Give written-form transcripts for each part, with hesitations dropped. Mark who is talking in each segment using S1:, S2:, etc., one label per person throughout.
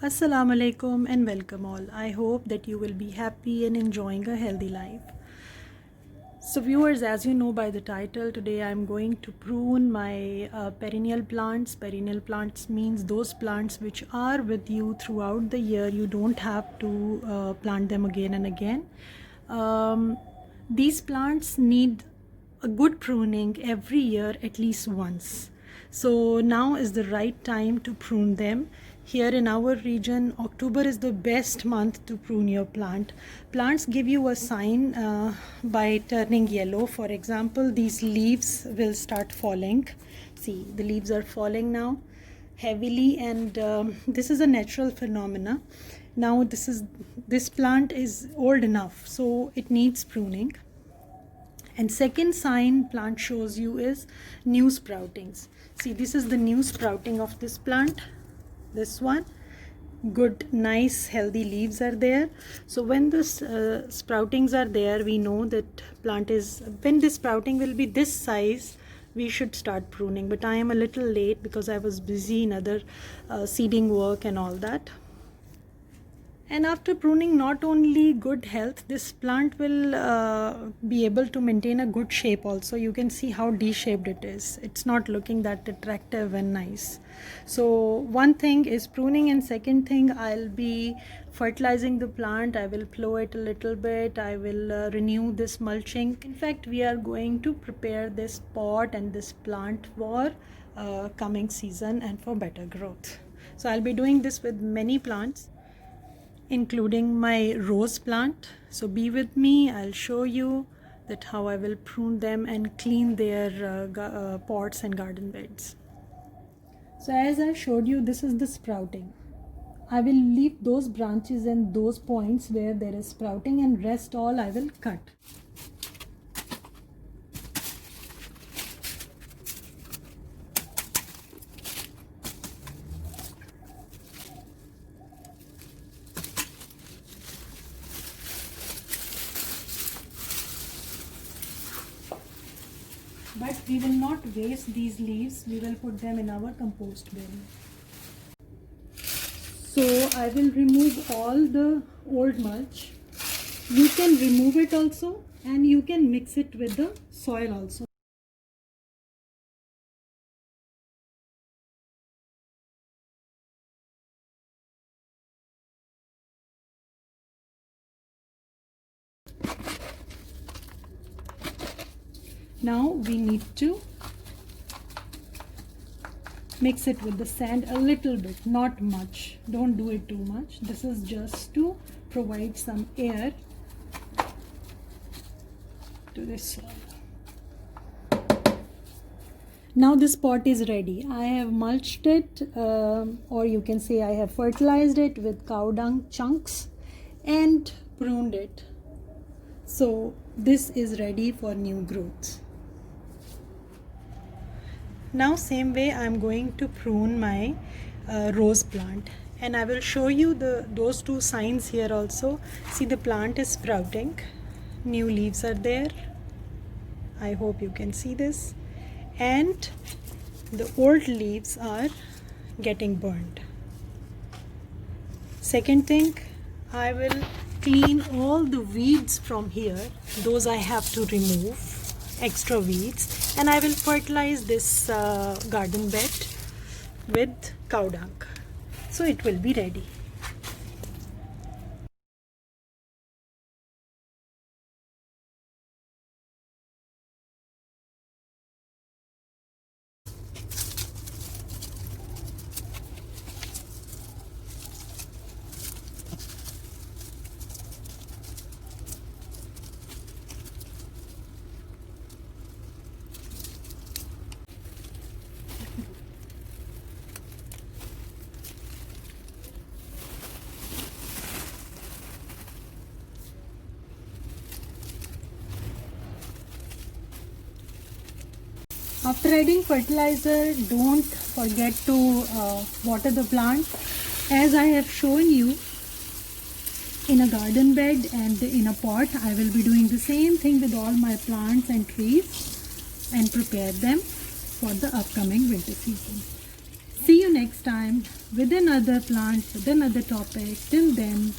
S1: Assalamu alaikum and welcome all. I hope that you will be happy and enjoying a healthy life. So viewers, as you know by the title, today I'm going to prune my perennial plants. Perennial plants means those plants which are with you throughout the year. You don't have to plant them again and again. These plants need a good pruning every year at least once. So now is the right time to prune them. Here in our region, October is the best month to prune your plant. Plants give you a sign by turning yellow. For example, these leaves will start falling. See, the leaves are falling now heavily, and this is a natural phenomena. Now this plant is old enough, so it needs pruning. And second sign plant shows you is new sproutings. See, this is the new sprouting of this plant. This one, good, nice, healthy leaves are there. So when this sproutings are there, we know that plant is, when this sprouting will be this size, we should start pruning. But I am a little late because I was busy in other seeding work and all that. And after pruning, not only good health, this plant will be able to maintain a good shape also. You can see how D-shaped it is. It's not looking that attractive and nice. So one thing is pruning, and second thing, I'll be fertilizing the plant. I will plow it a little bit. I will renew this mulching. In fact, we are going to prepare this pot and this plant for coming season and for better growth. So I'll be doing this with many plants, including my rose plant. So be with me. I'll show you that how I will prune them and clean their pots and garden beds. So as I showed you, this is the sprouting. I will leave those branches and those points where there is sprouting, and rest all I will cut. But we will not waste these leaves. We will put them in our compost bin. So I will remove all the old mulch. You can remove it also, and you can mix it with the soil also. Now we need to mix it with the sand a little bit, not much. Don't do it too much. This is just to provide some air to this soil. Now this pot is ready. I have mulched it, or you can say I have fertilized it with cow dung chunks and pruned it. So this is ready for new growth. Now same way I'm going to prune my rose plant, and I will show you those two signs here also. See, the plant is sprouting, new leaves are there. I hope you can see this, and the old leaves are getting burned. Second thing, I will clean all the weeds from here. Those I have to remove, extra weeds, and I will fertilize this garden bed with cow dung, so it will be ready. After adding fertilizer, don't forget to water the plant. As I have shown you in a garden bed and in a pot, I will be doing the same thing with all my plants and trees and prepare them for the upcoming winter season. See you you next time with another plant, with another topic. Till then,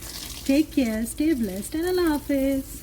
S1: take care, stay blessed, and Allah Hafiz.